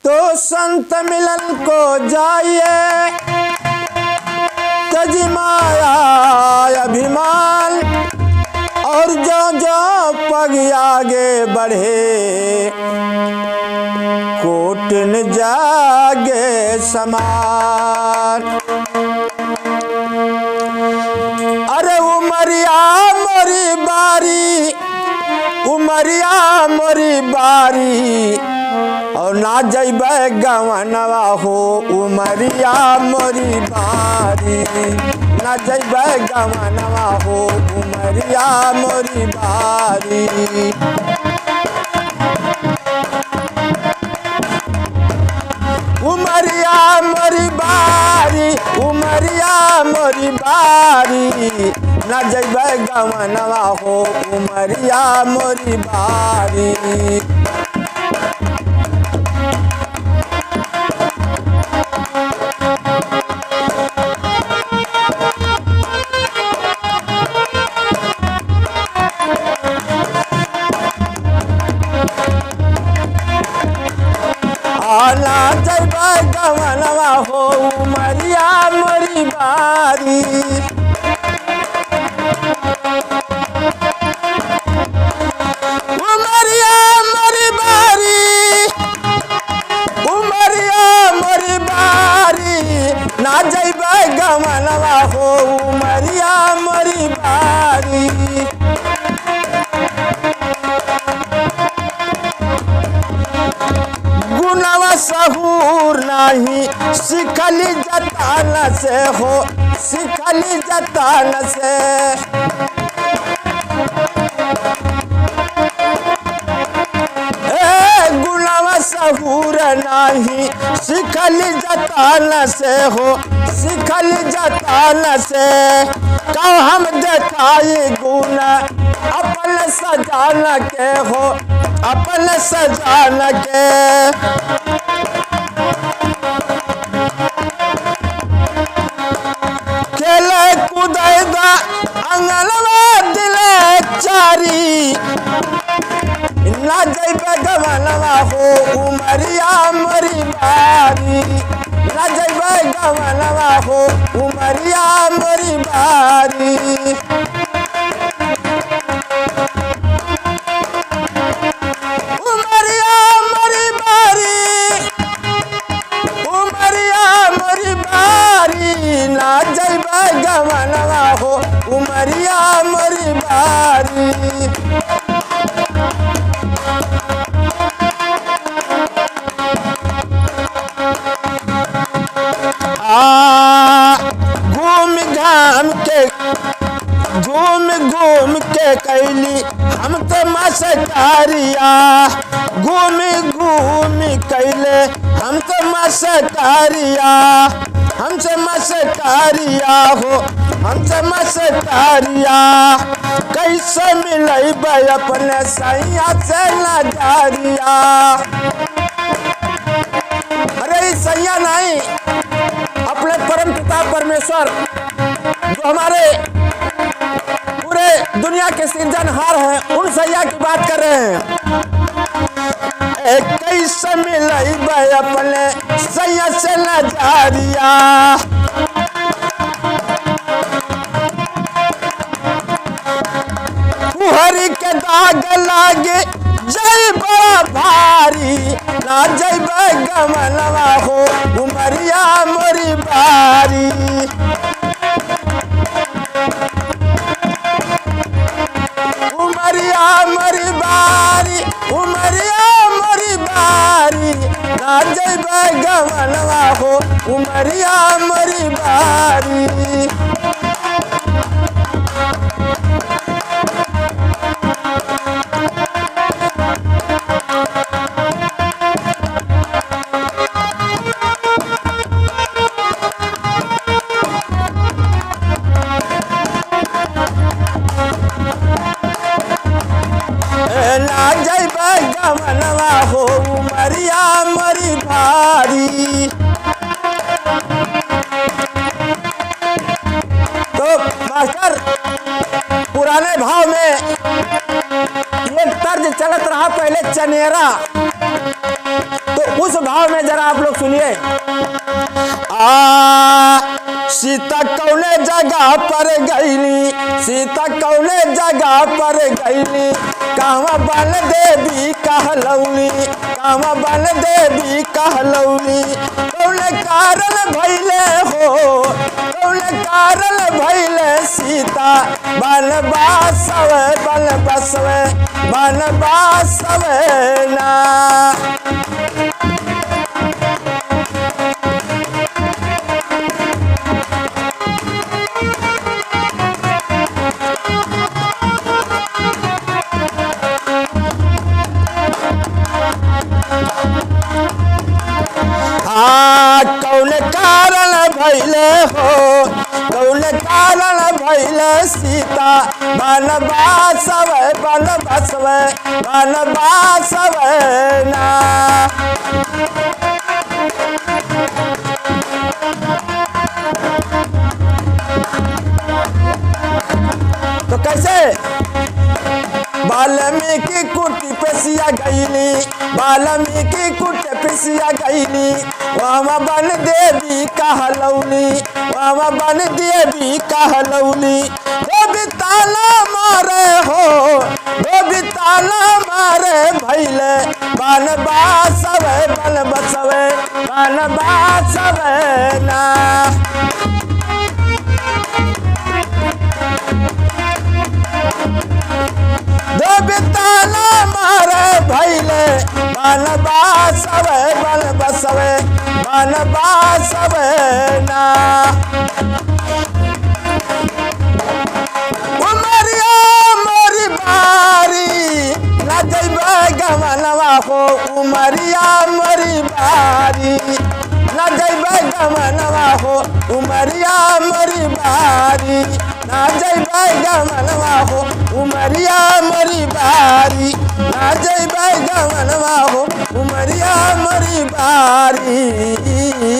तो संत मिलन को जाइए, तज माया अभिमान, और जो जो पग आगे बढ़े, कोट न जागे समान। अरे उमरिया मोरी बारी, उमरिया मोरी बारी, और ना जइबे गवनवा हो, उमरिया मोरी बारी, ना जइबे गवनवा हो, उमरिया मोरी बारी। उमरिया मोरी बारी, उमरिया मोरी बारी, ना जइबे गवनवा हो, उमरिया मोरी बारी। ना जइबे गवनवा हो, उमरिया मोरी बारी। उमरिया मोरी बारी, उमरिया मोरी बारी, ना जइबे गवनवा हो, उमरिया मोरी बारी। गुनवा सहूर नाही सिखली जतान से हो, सिखली जतान से। गुनवा सहूर नाही सिखली जतान से हो, सिखली जतान से। कब हम देखाई गुण अपन सजान के हो, अपन सजान के। खेले कूदेगा अंगनवा दिले चारी, ना जइबे गवनवा हो, उमरिया मोरी बारी, ना जइबे गवनवा हो, उमरिया मोरी बारी। उमरिया मोरी बारी, उमरिया मोरी बारी, ना जइबे गवनवा हो, उमरिया मोरी बारी। घूम घाम के, घूम घूम के कैली हम तो मस्कारिया, घूम घूम कैले हम तो मस्कारिया, हमसे मस्कारिया हो, हमसे मस्कारिया। कैसे मिलैबे अपने सैया से नजरिया। अरे सैया नहीं, अपने परम पिता परमेश्वर जो हमारे पूरे दुनिया के सृजनहार हैं, उन सैया की बात कर रहे हैं। कैसे मिलैबे अपने सैया से नजरिया। फुहरी के दाग लागे जय बड़ा भारी, ना जइबे गवनवा हो, उमरिया मोरी बारी। उमरिया मोरी बारी, उमरिया मोरी बारी, ना जइबे गवनवा हो, उमरिया मोरी बारी। ना जइबे गवनवा हो, उमरिया मोरी बारी। तो मास्टर पुराने भाव में एक तर्ज चलत रहा पहले चनेरा, तो उस भाव में जरा आप लोग सुनिए। सीता कौने जगह पर गईली, सीता कौने जगह पर गईली, कहवा बन देवी कहलौली, कहवा बन देवी कहलौली। कौने कारण भइले हो, कौने कारण भइले सीता बनवासवे बनबसवे बनवासवे ना। कौन कारण भइले हो, कौन कारण भइले सीता बनवासवे बनबसवे बनवासवे ना। तो कैसे वाल्मीकि कुटी पे सिया गईली, वाल्मीकि कुटी पे सिया गईली, वहाँ बन देवी कहलौली, वहाँ बन देवी कहलौली। वो ताला मारे हो, वो ताला मारे भैले बनवासवे बनबसवे बनवासवे ना। ताला मारे भैले बनवासवे बनबसवे बनवासवे ना। उमरिया मोरी बारी ना जइबे गमनवा हो, उमरिया मोरी बारी ना जइबे गमनवा हो, उमरिया मोरी बारी ना जइबे गमनवा हो, उमरिया मोरी बारी ना जइबे गमनवा हो, उमरिया मोरी बारी।